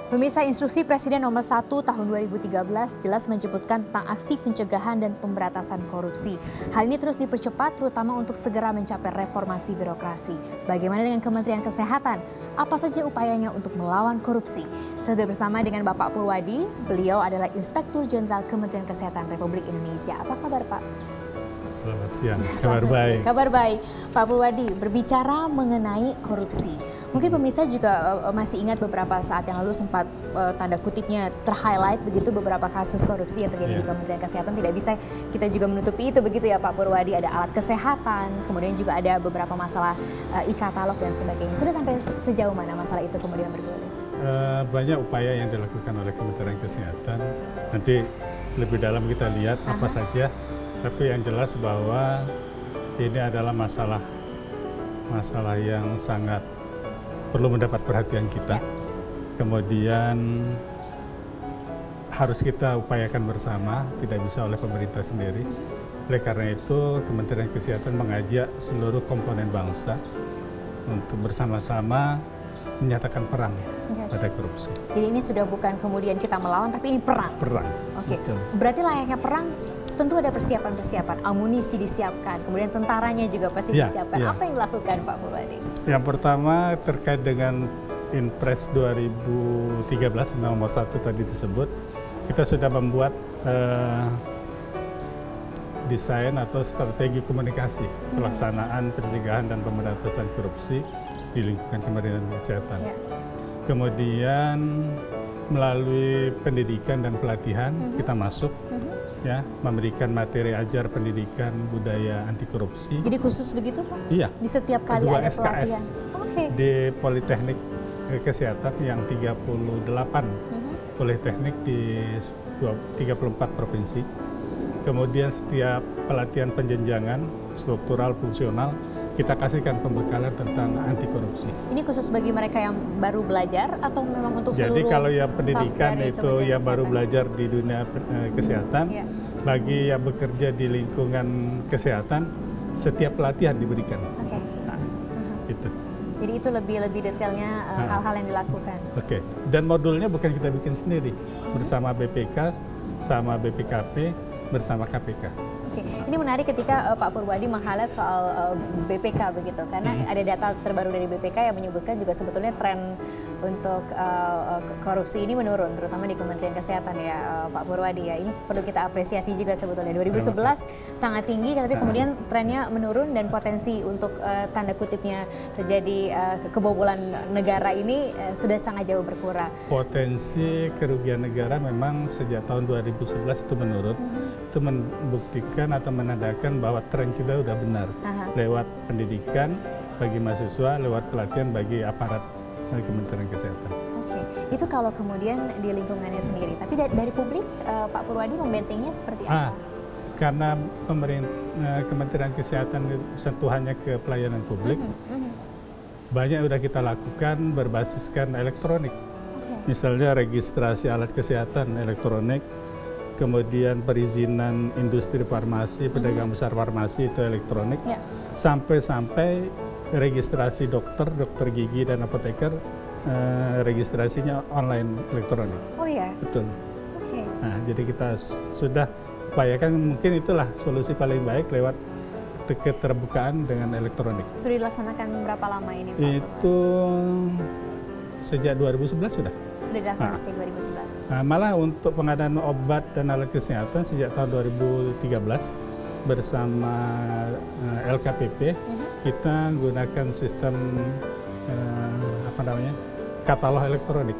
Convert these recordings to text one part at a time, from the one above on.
Pemirsa, Instruksi Presiden Nomor 1 Tahun 2013 jelas menyebutkan tentang aksi pencegahan dan pemberantasan korupsi. Hal ini terus dipercepat terutama untuk segera mencapai reformasi birokrasi. Bagaimana dengan Kementerian Kesehatan? Apa saja upayanya untuk melawan korupsi? Saya sudah bersama dengan Bapak Purwadi. Beliau adalah Inspektur Jenderal Kementerian Kesehatan Republik Indonesia. Apa kabar, Pak? Selamat siang, kabar baik. Kabar baik. Pak Purwadi, berbicara mengenai korupsi. Mungkin pemirsa juga masih ingat beberapa saat yang lalu sempat tanda kutipnya ter-highlight begitu beberapa kasus korupsi yang terjadi di Kementerian Kesehatan. Tidak bisa kita juga menutupi itu begitu ya Pak Purwadi. Ada alat kesehatan, kemudian juga ada beberapa masalah e-katalog dan sebagainya. Sudah sampai sejauh mana masalah itu kemudian bergulir? Banyak upaya yang dilakukan oleh Kementerian Kesehatan. Nanti lebih dalam kita lihat apa saja. Tapi yang jelas bahwa ini adalah masalah yang sangat perlu mendapat perhatian kita. Kemudian harus kita upayakan bersama, tidak bisa oleh pemerintah sendiri. Oleh karena itu, Kementerian Kesehatan mengajak seluruh komponen bangsa untuk bersama-sama menyatakan perang pada korupsi. Jadi ini sudah bukan kemudian kita melawan, tapi ini perang? Perang. Oke, berarti layaknya perang tentu ada persiapan-persiapan, amunisi disiapkan, kemudian tentaranya juga pasti disiapkan. Apa yang dilakukan Pak Purwadi? Yang pertama terkait dengan Inpres 2013 nomor 1 tadi disebut, kita sudah membuat desain atau strategi komunikasi pelaksanaan pencegahan dan pemberantasan korupsi di lingkungan Kementerian Kesehatan. Kemudian melalui pendidikan dan pelatihan kita masuk ya, memberikan materi ajar pendidikan budaya anti korupsi. Jadi khusus begitu Pak? Iya. Di setiap kali ada SKS pelatihan? Di Politeknik Kesehatan yang 38 politeknik di 34 provinsi. Kemudian setiap pelatihan penjenjangan struktural fungsional kita kasihkan pembekalan tentang anti korupsi. Ini khusus bagi mereka yang baru belajar atau memang untuk seluruh? Jadi kalau yang pendidikan itu yang baru belajar di dunia kesehatan, bagi yang bekerja di lingkungan kesehatan, setiap pelatihan diberikan. Nah, itu. Jadi itu lebih detailnya hal-hal yang dilakukan. Dan modulnya bukan kita bikin sendiri, bersama BPK, sama BPKP, bersama KPK. Ini menarik ketika Pak Purwadi meng-highlight soal BPK begitu, karena ada data terbaru dari BPK yang menyebutkan juga sebetulnya tren untuk korupsi ini menurun, terutama di Kementerian Kesehatan ya Pak Purwadi ya. Ini perlu kita apresiasi juga sebetulnya. 2011 sangat tinggi, tapi kemudian trennya menurun dan potensi untuk tanda kutipnya terjadi kebobolan negara ini sudah sangat jauh berkurang. Potensi kerugian negara memang sejak tahun 2011 itu menurun. Itu membuktikan atau menandakan bahwa tren kita sudah benar lewat pendidikan bagi mahasiswa, lewat pelatihan bagi aparat Kementerian Kesehatan. Itu kalau kemudian di lingkungannya sendiri. Tapi dari publik, Pak Purwadi membentenginya seperti apa? Karena Kementerian Kesehatan sentuhannya ke pelayanan publik, banyak sudah kita lakukan berbasiskan elektronik. Misalnya registrasi alat kesehatan elektronik, kemudian perizinan industri farmasi, pedagang besar farmasi itu elektronik, sampai registrasi dokter gigi dan apoteker, registrasinya online elektronik. Oh iya? Betul. Nah, jadi kita sudah upayakan, mungkin itulah solusi paling baik lewat keterbukaan dengan elektronik. Sudah dilaksanakan berapa lama ini Pak? Itu sejak 2011 sudah. Sudah dilakukan sejak 2011. Nah, malah untuk pengadaan obat dan alat kesehatan sejak tahun 2013 bersama LKPP kita gunakan sistem katalog elektronik.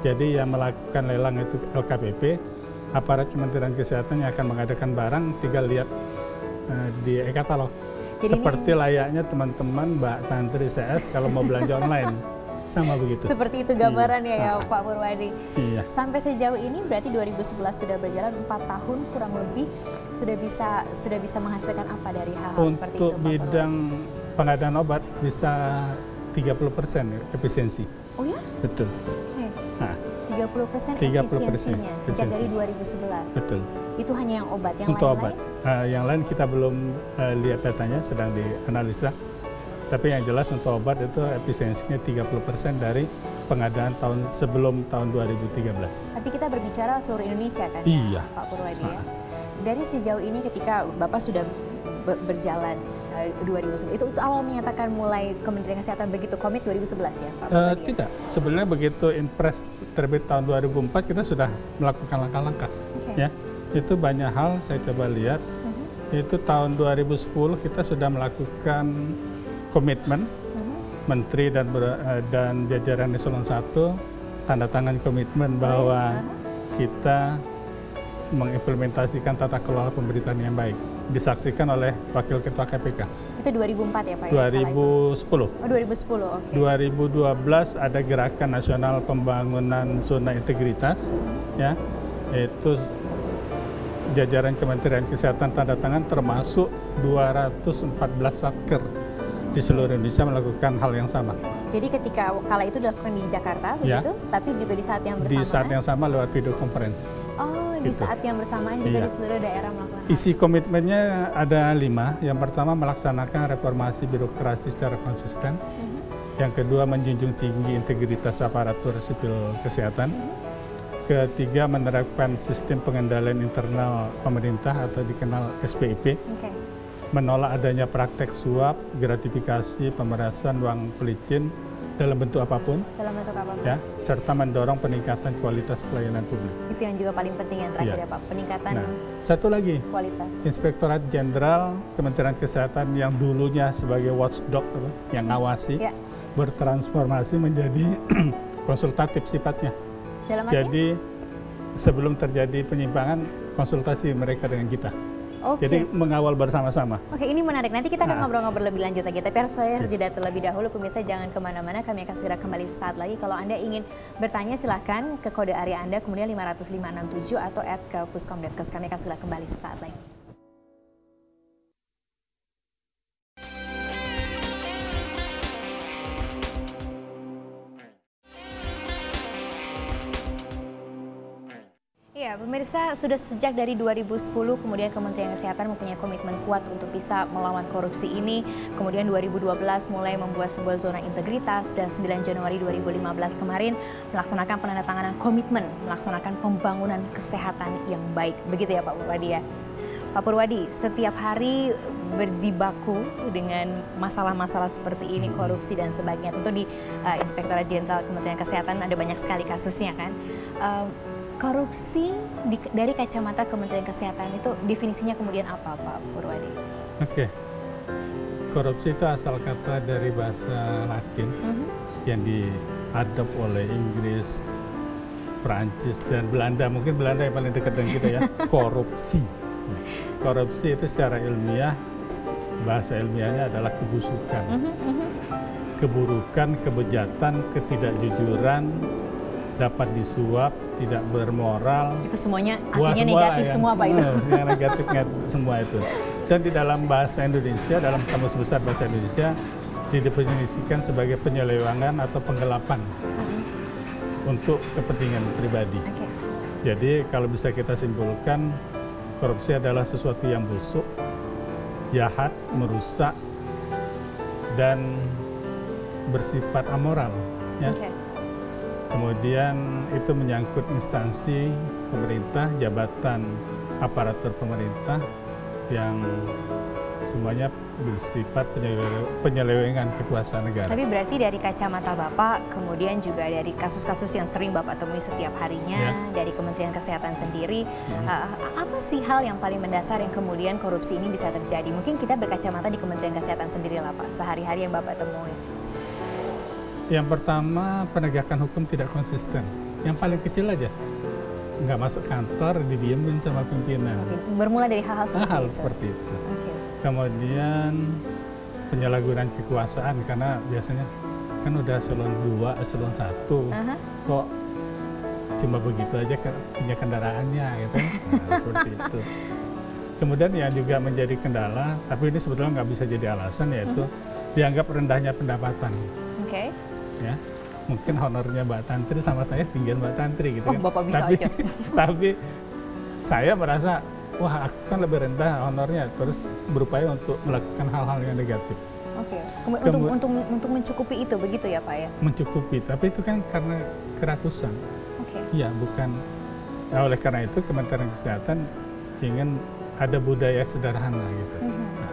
Jadi yang melakukan lelang itu LKPP, aparat Kementerian Kesehatan yang akan mengadakan barang tinggal lihat di e-katalog. Seperti layaknya teman-teman Mbak Tantri CS kalau mau belanja online. Sama begitu. Seperti itu gambarannya ya Pak Purwadi. Sampai sejauh ini berarti 2011 sudah berjalan 4 tahun kurang lebih, sudah bisa menghasilkan apa dari hal-hal seperti itu Pak Purwadi? Untuk bidang pengadaan obat bisa 30% efisiensi. Oh ya? Betul. 30% efisiensinya sejak dari 2011. Betul. Itu hanya yang obat, yang lain-lain? Obat. Yang lain kita belum lihat datanya, sedang dianalisa. Tapi yang jelas untuk obat itu efisiensinya 30% dari pengadaan sebelum tahun 2013. Tapi kita berbicara seluruh Indonesia kan, Iya. ya, Pak Purwadi ya. Dari sejauh ini ketika Bapak sudah berjalan 2011, itu awal menyatakan mulai Kementerian Kesehatan begitu komit 2011 ya Pak Purwadi? Tidak, sebenarnya begitu Inpres terbit tahun 2004 kita sudah melakukan langkah-langkah. Ya, itu banyak hal saya coba lihat. Itu tahun 2010 kita sudah melakukan komitmen. Menteri dan jajaran Eselon 1 tanda tangan komitmen bahwa kita mengimplementasikan tata kelola pemerintahan yang baik. Disaksikan oleh Wakil Ketua KPK. Itu 2004 ya Pak? 2010. Oh 2010, oke. 2012 ada Gerakan Nasional Pembangunan Zona Integritas, ya, itu jajaran Kementerian Kesehatan tanda tangan termasuk 214 satker di seluruh Indonesia melakukan hal yang sama. Jadi ketika kala itu dilakukan di Jakarta begitu, tapi juga di saat yang bersamaan? Di saat yang sama lewat video conference. Oh, di saat yang bersamaan juga di seluruh daerah melakukan hal. Isi komitmennya ada 5. Yang pertama melaksanakan reformasi birokrasi secara konsisten. Yang kedua menjunjung tinggi integritas aparatur sipil kesehatan. Ketiga menerapkan sistem pengendalian internal pemerintah atau dikenal SPIP. Menolak adanya praktek suap, gratifikasi, pemerasan, uang pelicin dalam bentuk apapun. Ya, serta mendorong peningkatan kualitas pelayanan publik. Itu yang juga paling penting yang terakhir ya Pak, peningkatan satu lagi, kualitas. Inspektorat Jenderal Kementerian Kesehatan yang dulunya sebagai watchdog, yang ngawasi, bertransformasi menjadi konsultatif sifatnya. Jadi sebelum terjadi penyimpangan, konsultasi mereka dengan kita. Jadi mengawal bersama-sama. Oke, ini menarik. Nanti kita akan ngobrol-ngobrol lebih lanjut lagi. Tapi saya harus jeda terlebih dahulu. Pemirsa jangan kemana-mana. Kami akan segera kembali saat lagi. Kalau Anda ingin bertanya silahkan ke kode area Anda, kemudian 50567 atau ke puskom.kes. Kami akan segera kembali saat lagi. Ya, pemirsa, sudah sejak dari 2010 kemudian Kementerian Kesehatan mempunyai komitmen kuat untuk bisa melawan korupsi ini. Kemudian 2012 mulai membuat sebuah zona integritas dan 9 Januari 2015 kemarin melaksanakan penandatanganan komitmen melaksanakan pembangunan kesehatan yang baik. Begitu ya Pak Purwadi ya. Pak Purwadi, setiap hari berjibaku dengan masalah-masalah seperti ini, korupsi dan sebagainya. Tentu di Inspektorat Jenderal Kementerian Kesehatan ada banyak sekali kasusnya kan. Korupsi dari kacamata Kementerian Kesehatan itu definisinya kemudian apa Pak Purwadi? Korupsi itu asal kata dari bahasa Latin yang diadop oleh Inggris, Perancis, dan Belanda. Mungkin Belanda yang paling dekat dengan kita ya. Korupsi. Korupsi itu secara ilmiah, bahasa ilmiahnya adalah kebusukan. Keburukan, kebejatan, ketidakjujuran, dapat disuap, tidak bermoral. Itu semuanya artinya negatif semua Pak itu? Yang negatif semua itu. Dan di dalam bahasa Indonesia, dalam Kamus Besar Bahasa Indonesia, didefinisikan sebagai penyelewengan atau penggelapan untuk kepentingan pribadi. Jadi kalau bisa kita simpulkan, korupsi adalah sesuatu yang busuk, jahat, merusak, dan bersifat amoral. Ya. Kemudian itu menyangkut instansi pemerintah, jabatan aparatur pemerintah yang semuanya bersifat penyelewengan kekuasaan negara. Tapi berarti dari kacamata Bapak, kemudian juga dari kasus-kasus yang sering Bapak temui setiap harinya, dari Kementerian Kesehatan sendiri, apa sih hal yang paling mendasar yang kemudian korupsi ini bisa terjadi? Mungkin kita berkacamata di Kementerian Kesehatan sendiri lah Pak, sehari-hari yang Bapak temui. Yang pertama, penegakan hukum tidak konsisten. Yang paling kecil aja, nggak masuk kantor, didiemin sama pimpinan. Bermula dari hal-hal seperti itu. Kemudian penyalahgunaan kekuasaan, karena biasanya kan udah eselon 2, eselon 1, kok cuma begitu aja punya kendaraannya, gitu. Nah, seperti itu. Kemudian yang juga menjadi kendala, tapi ini sebetulnya nggak bisa jadi alasan, yaitu dianggap rendahnya pendapatan. Ya, mungkin honornya Mbak Tantri sama saya tinggian Mbak Tantri gitu kan. Bapak bisa tapi, aja. Tapi saya merasa, wah aku kan lebih rendah honornya, terus berupaya untuk melakukan hal-hal yang negatif. Oke. Untuk mencukupi itu begitu ya Pak ya? Mencukupi, tapi itu kan karena kerakusan. Oke. Iya, bukan. Nah, oleh karena itu Kementerian Kesehatan ingin ada budaya sederhana gitu. Nah,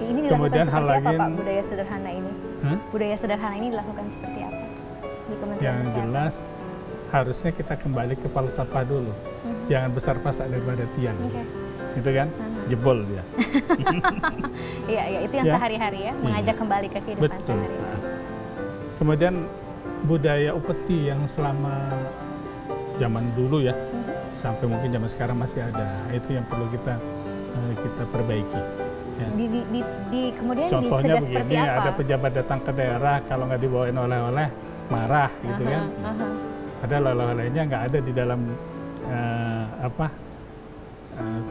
ini kemudian hal apa, lagi Pak, budaya sederhana ini? Budaya sederhana ini dilakukan seperti apa di Kementerian yang Kesehatan? jelas harusnya kita kembali ke falsafah dulu. Jangan besar pasak daripada tiang. Itu kan jebol dia. Iya, itu yang sehari-hari ya, mengajak kembali ke kehidupan sehari-hari. Kemudian budaya upeti yang selama zaman dulu ya, sampai mungkin zaman sekarang masih ada. Itu yang perlu kita perbaiki. Ya. Kemudian contohnya dicegah seperti begini, apa? ada pejabat datang ke daerah, kalau nggak dibawain oleh-oleh marah gitu kan. Ada oleh-olehnya nggak ada di dalam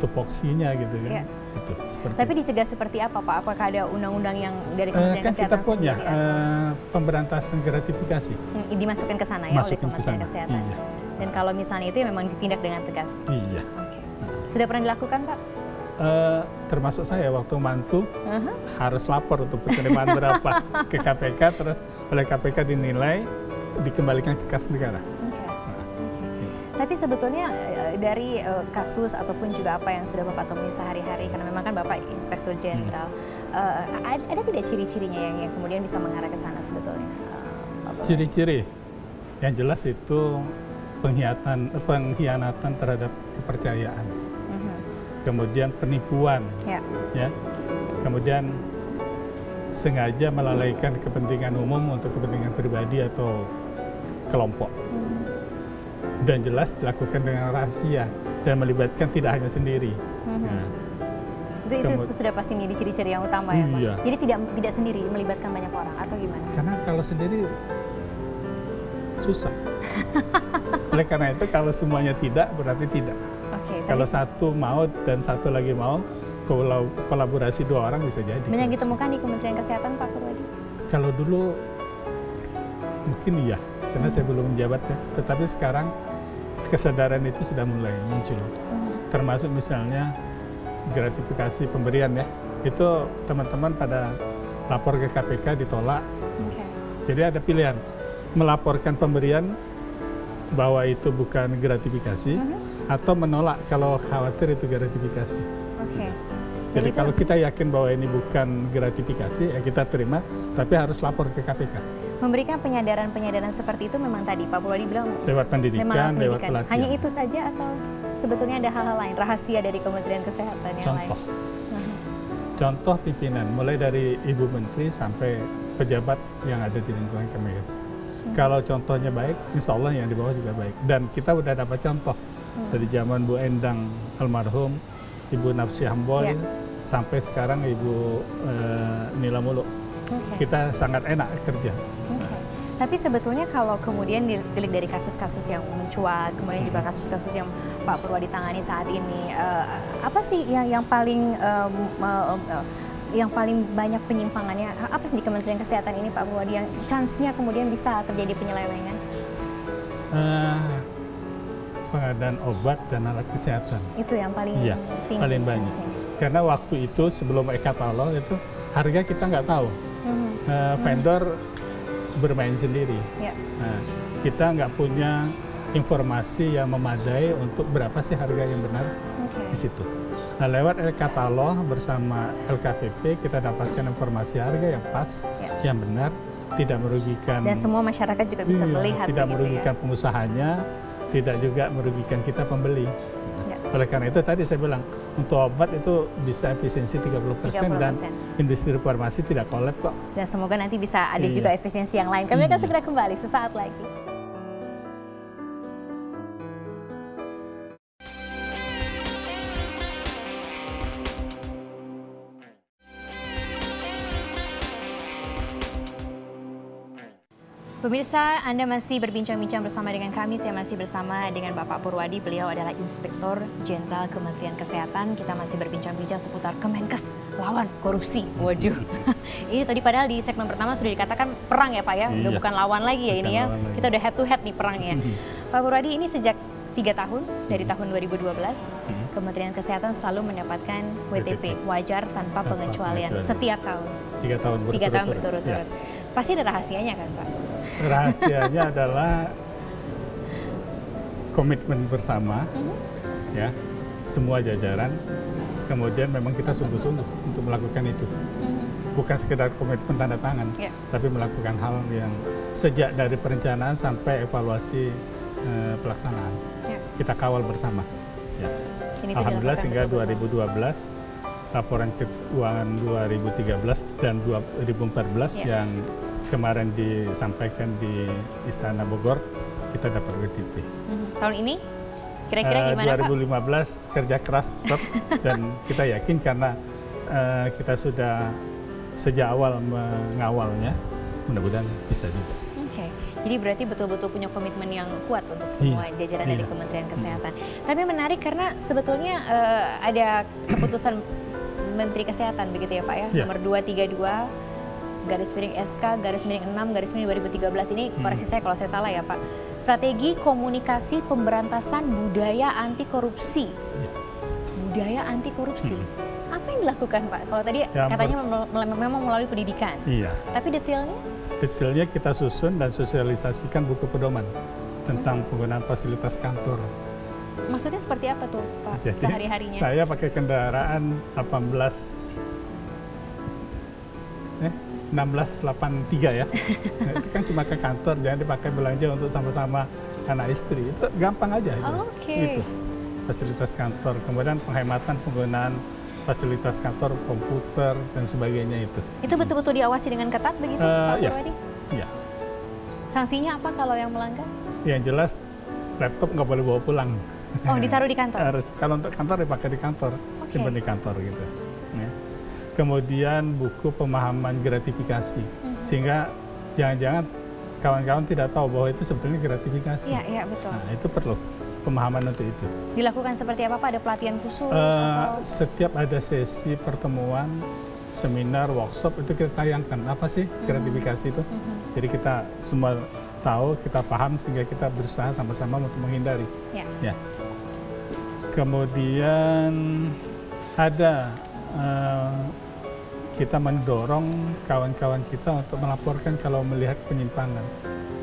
tupoksinya gitu kan. Ya. Itu, tapi dicegah seperti apa Pak? Apakah ada undang-undang yang dari Kementerian kan Kesehatan kita punya pemberantasan gratifikasi. Dimasukkan ke sana ya oleh Kementerian Kesehatan. Iya. Dan kalau misalnya itu ya memang ditindak dengan tegas. Iya. Okay. Sudah pernah dilakukan Pak? Termasuk saya waktu mantu harus lapor untuk penerimaan berapa ke KPK, terus oleh KPK dinilai dikembalikan ke kas negara. Tapi sebetulnya dari kasus ataupun juga apa yang sudah Bapak temui sehari-hari, karena memang kan Bapak Inspektur Jenderal, ada tidak ciri-cirinya yang kemudian bisa mengarah ke sana sebetulnya? Ciri-ciri yang jelas itu pengkhianatan terhadap kepercayaan, kemudian penipuan, ya, kemudian sengaja melalaikan kepentingan umum untuk kepentingan pribadi atau kelompok. Dan jelas dilakukan dengan rahasia dan melibatkan tidak hanya sendiri. Itu sudah pasti menjadi ciri-ciri yang utama ya Pak? Iya. Jadi tidak sendiri, melibatkan banyak orang atau gimana? Karena kalau sendiri susah. Oleh karena itu kalau semuanya tidak berarti tidak. Kalau satu mau dan satu lagi mau, kolaborasi dua orang bisa jadi. Banyak ditemukan di Kementerian Kesehatan Pak Purwadi? Kalau dulu mungkin iya, karena saya belum menjabat ya. Tetapi sekarang kesadaran itu sudah mulai muncul. Termasuk misalnya gratifikasi pemberian ya. Itu teman-teman pada lapor ke KPK ditolak. Jadi ada pilihan, melaporkan pemberian bahwa itu bukan gratifikasi, atau menolak kalau khawatir itu gratifikasi. Jadi kalau kita yakin bahwa ini bukan gratifikasi, ya kita terima, tapi harus lapor ke KPK. Memberikan penyadaran seperti itu memang tadi Pak Purwadi bilang lewat pendidikan, lewat pelatihan. Hanya itu saja atau sebetulnya ada hal-hal lain, rahasia dari Kementerian Kesehatan yang lain? Contoh pimpinan, mulai dari Ibu Menteri sampai pejabat yang ada di lingkungan Kemenkes. Kalau contohnya baik, insya Allah yang di bawah juga baik. Dan kita udah dapat contoh dari zaman Bu Endang almarhum, Ibu Nafsi Hamboy, sampai sekarang Ibu Nila Muluk. Kita sangat enak kerja. Tapi sebetulnya kalau kemudian dilihat dari kasus-kasus yang mencuat, kemudian juga kasus-kasus yang Pak Purwadi tangani saat ini, apa sih yang paling banyak penyimpangannya? Apa sih di Kementerian Kesehatan ini Pak Purwadi yang chance-nya kemudian bisa terjadi penyelewengan? Pengadaan obat dan alat kesehatan. Itu yang paling tinggi. Paling banyak. Karena waktu itu sebelum e-katalog itu harga kita nggak tahu. Vendor bermain sendiri. Nah, kita nggak punya informasi yang memadai untuk berapa sih harga yang benar di situ. Nah, lewat e-katalog bersama LKPP kita dapatkan informasi harga yang pas, yang benar, tidak merugikan. Dan semua masyarakat juga bisa melihat. Tidak merugikan pengusahanya, tidak juga merugikan kita pembeli. Oleh karena itu tadi saya bilang, untuk obat itu bisa efisiensi 30% dan industri farmasi tidak kolab kok. Dan semoga nanti bisa ada juga efisiensi yang lain. Kami akan segera kembali sesaat lagi. Pemirsa, Anda masih berbincang-bincang bersama dengan kami. Saya masih bersama dengan Bapak Purwadi. Beliau adalah Inspektur Jenderal Kementerian Kesehatan. Kita masih berbincang-bincang seputar Kemenkes lawan korupsi. Waduh, ini tadi padahal di segmen pertama sudah dikatakan perang ya Pak ya, udah bukan lawan lagi ya ini ya. Kita udah head to head nih perangnya. Pak Purwadi, ini sejak 3 tahun, dari tahun 2012, Kementerian Kesehatan selalu mendapatkan WTP, wajar tanpa pengecualian, setiap tahun. 3 tahun 3 tahun berturut-turut. berturut-turut. Pasti ada rahasianya kan Pak? Rahasianya adalah komitmen bersama, ya, semua jajaran. Kemudian memang kita sungguh-sungguh untuk melakukan itu. Bukan sekedar komitmen tanda tangan, tapi melakukan hal yang sejak dari perencanaan sampai evaluasi pelaksanaan. Kita kawal bersama. Ya. Alhamdulillah sehingga 2012 laporan keuangan 2013 dan 2014 yang kemarin disampaikan di Istana Bogor, kita dapat WTP. Tahun ini kira-kira gimana 2015 Pak? Kerja keras tetap dan kita yakin karena kita sudah sejak awal mengawalnya, mudah-mudahan bisa juga. Oke, jadi berarti betul-betul punya komitmen yang kuat untuk semua jajaran dari Kementerian Kesehatan. Tapi menarik karena sebetulnya ada keputusan Menteri Kesehatan begitu ya Pak ya, nomor 232 garis miring SK garis miring 6 garis miring 2013 ini, koreksi saya kalau saya salah ya Pak. Strategi komunikasi pemberantasan budaya anti korupsi. Budaya anti korupsi. Apa yang dilakukan Pak? Kalau tadi katanya memang melalui pendidikan. Iya. Tapi detailnya? Detailnya kita susun dan sosialisasikan buku pedoman tentang penggunaan fasilitas kantor. Maksudnya seperti apa tuh Pak, sehari-harinya? Saya pakai kendaraan 1683 ya. Nah, itu kan cuma ke kantor, jangan dipakai belanja untuk sama-sama anak istri. Itu gampang aja itu. Gitu. Fasilitas kantor, kemudian penghematan penggunaan fasilitas kantor, komputer dan sebagainya itu. Itu betul-betul diawasi dengan ketat begitu Pak Purwadi? Iya. Sanksinya apa kalau yang melanggar? Yang jelas laptop nggak boleh bawa pulang. Oh, ditaruh di kantor? Harus, kalau untuk kantor dipakai di kantor, simpan di kantor gitu. Ya. Kemudian buku pemahaman gratifikasi, sehingga jangan-jangan kawan-kawan tidak tahu bahwa itu sebetulnya gratifikasi. Iya, betul. Nah, itu perlu pemahaman untuk itu. Dilakukan seperti apa Pak? Ada pelatihan khusus? Setiap ada sesi pertemuan, seminar, workshop, itu kita tayangkan apa sih gratifikasi itu. Jadi kita semua tahu, kita paham, sehingga kita berusaha sama-sama untuk menghindari. Ya. Kemudian ada kita mendorong kawan-kawan kita untuk melaporkan kalau melihat penyimpangan.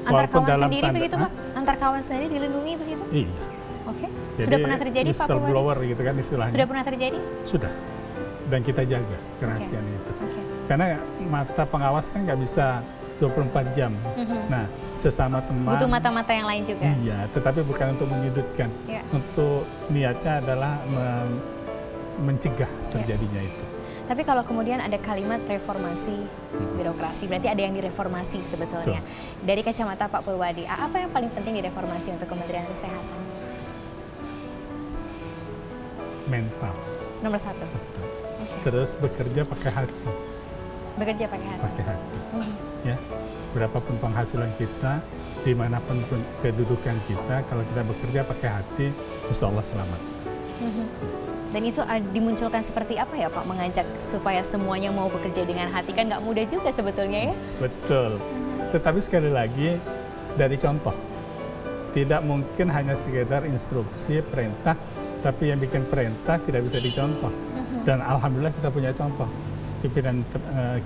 Antar kawan sendiri begitu Pak? Antar kawan sendiri dilindungi begitu? Iya. Oke. Jadi, sudah pernah terjadi Pak Purwadi? Whistleblower gitu kan istilahnya. Sudah pernah terjadi? Sudah. Dan kita jaga kerahasiaan itu. Karena mata pengawas kan nggak bisa 24 jam. Nah, sesama teman. Butuh mata-mata yang lain juga. Iya, tetapi bukan untuk menyudutkan. Untuk niatnya adalah mencegah terjadinya itu. Tapi kalau kemudian ada kalimat reformasi birokrasi, berarti ada yang direformasi sebetulnya. Dari kacamata Pak Purwadi, apa yang paling penting direformasi untuk Kementerian Kesehatan? Mental. Nomor 1. Terus bekerja pakai hati. Bekerja pakai hati. Pakai hati. Ya, berapapun penghasilan kita, dimanapun kedudukan kita, kalau kita bekerja pakai hati, insya Allah selamat. Dan itu dimunculkan seperti apa ya Pak, mengajak supaya semuanya mau bekerja dengan hati, kan nggak mudah juga sebetulnya ya? Betul. Tetapi sekali lagi dari contoh, tidak mungkin hanya sekedar instruksi, perintah, tapi yang bikin perintah tidak bisa dicontoh. Dan alhamdulillah kita punya contoh, pimpinan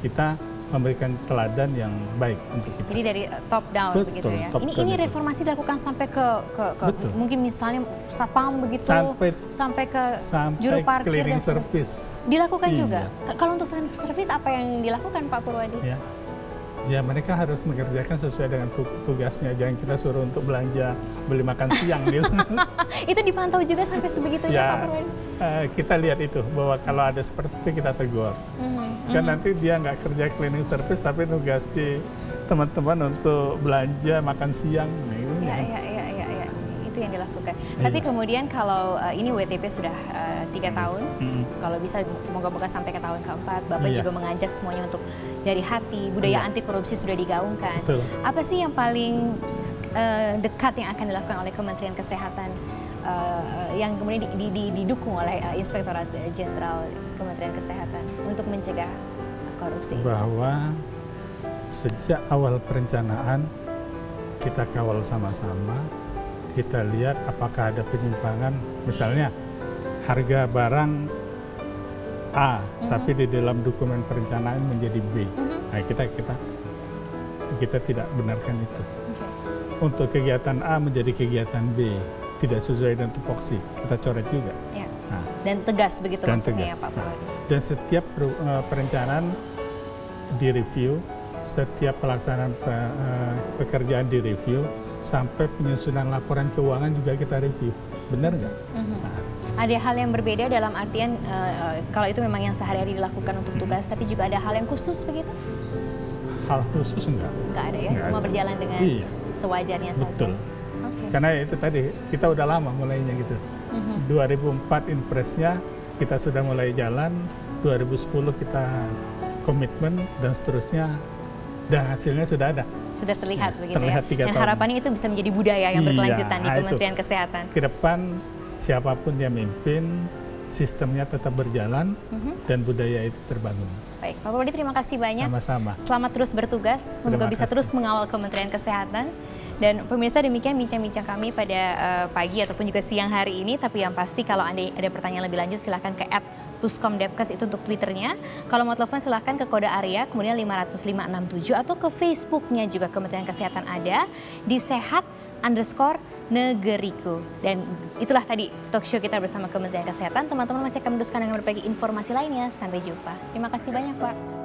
kita memberikan teladan yang baik untuk kita. Jadi dari top down begitu ya. Ini reformasi dilakukan sampai ke mungkin misalnya satpam begitu, sampai ke juru parkir cleaning dan service. Dilakukan juga. Kalau untuk service apa yang dilakukan Pak Purwadi? Ya mereka harus mengerjakan sesuai dengan tugasnya. Jangan kita suruh untuk belanja, beli makan siang gitu. Itu dipantau juga sampai sebegitunya Pak Purwadi? Kita lihat itu, bahwa kalau ada seperti itu kita tegur. Kan nanti dia nggak kerja cleaning service tapi nugasi teman-teman untuk belanja makan siang. Itu yang dilakukan. Tapi kemudian kalau ini WTP sudah 3 tahun, kalau bisa moga-moga sampai ke tahun keempat, Bapak juga mengajak semuanya untuk dari hati, budaya anti korupsi sudah digaungkan. Apa sih yang paling dekat yang akan dilakukan oleh Kementerian Kesehatan yang kemudian didukung oleh Inspektorat Jenderal Kementerian Kesehatan untuk mencegah korupsi? Bahwa sejak awal perencanaan kita kawal sama-sama, kita lihat apakah ada penyimpangan, misalnya harga barang A, tapi di dalam dokumen perencanaan menjadi B. Nah, kita tidak benarkan itu. Untuk kegiatan A menjadi kegiatan B, tidak sesuai dengan tupoksi, kita coret juga. Ya. Nah, dan tegas begitu dan maksudnya tegas. ya Pak Purwadi. Dan setiap perencanaan direview, setiap pelaksanaan pekerjaan direview, sampai penyusunan laporan keuangan juga kita review. Benar nggak? Nah, ada hal yang berbeda dalam artian kalau itu memang yang sehari-hari dilakukan untuk tugas, tapi juga ada hal yang khusus begitu? Hal khusus enggak? Enggak ada ya, semua berjalan dengan sewajarnya saja. Betul. Karena itu tadi, kita udah lama mulainya gitu. 2004 Impresnya kita sudah mulai jalan, 2010 kita komitmen, dan seterusnya, dan hasilnya sudah ada. Sudah terlihat begitu terlihat ya. Dan harapannya itu bisa menjadi budaya yang berkelanjutan di Kementerian Kesehatan. Ke depan, siapapun yang memimpin, sistemnya tetap berjalan, dan budaya itu terbangun. Baik, Pak Purwadi, terima kasih banyak. Sama-sama. Selamat terus bertugas, semoga bisa terus mengawal Kementerian Kesehatan. Dan pemirsa, demikian bincang-bincang kami pada pagi ataupun juga siang hari ini. Tapi yang pasti kalau Anda ada pertanyaan lebih lanjut silahkan ke @puskomdepkes, itu untuk Twitternya. Kalau mau telepon silahkan ke kode area kemudian 50567 atau ke Facebooknya juga Kementerian Kesehatan ada di sehat_negeriku. Dan itulah tadi talk show kita bersama Kementerian Kesehatan. Teman-teman masih akan meneruskan dengan berbagai informasi lainnya. Sampai jumpa. Terima kasih banyak Pak.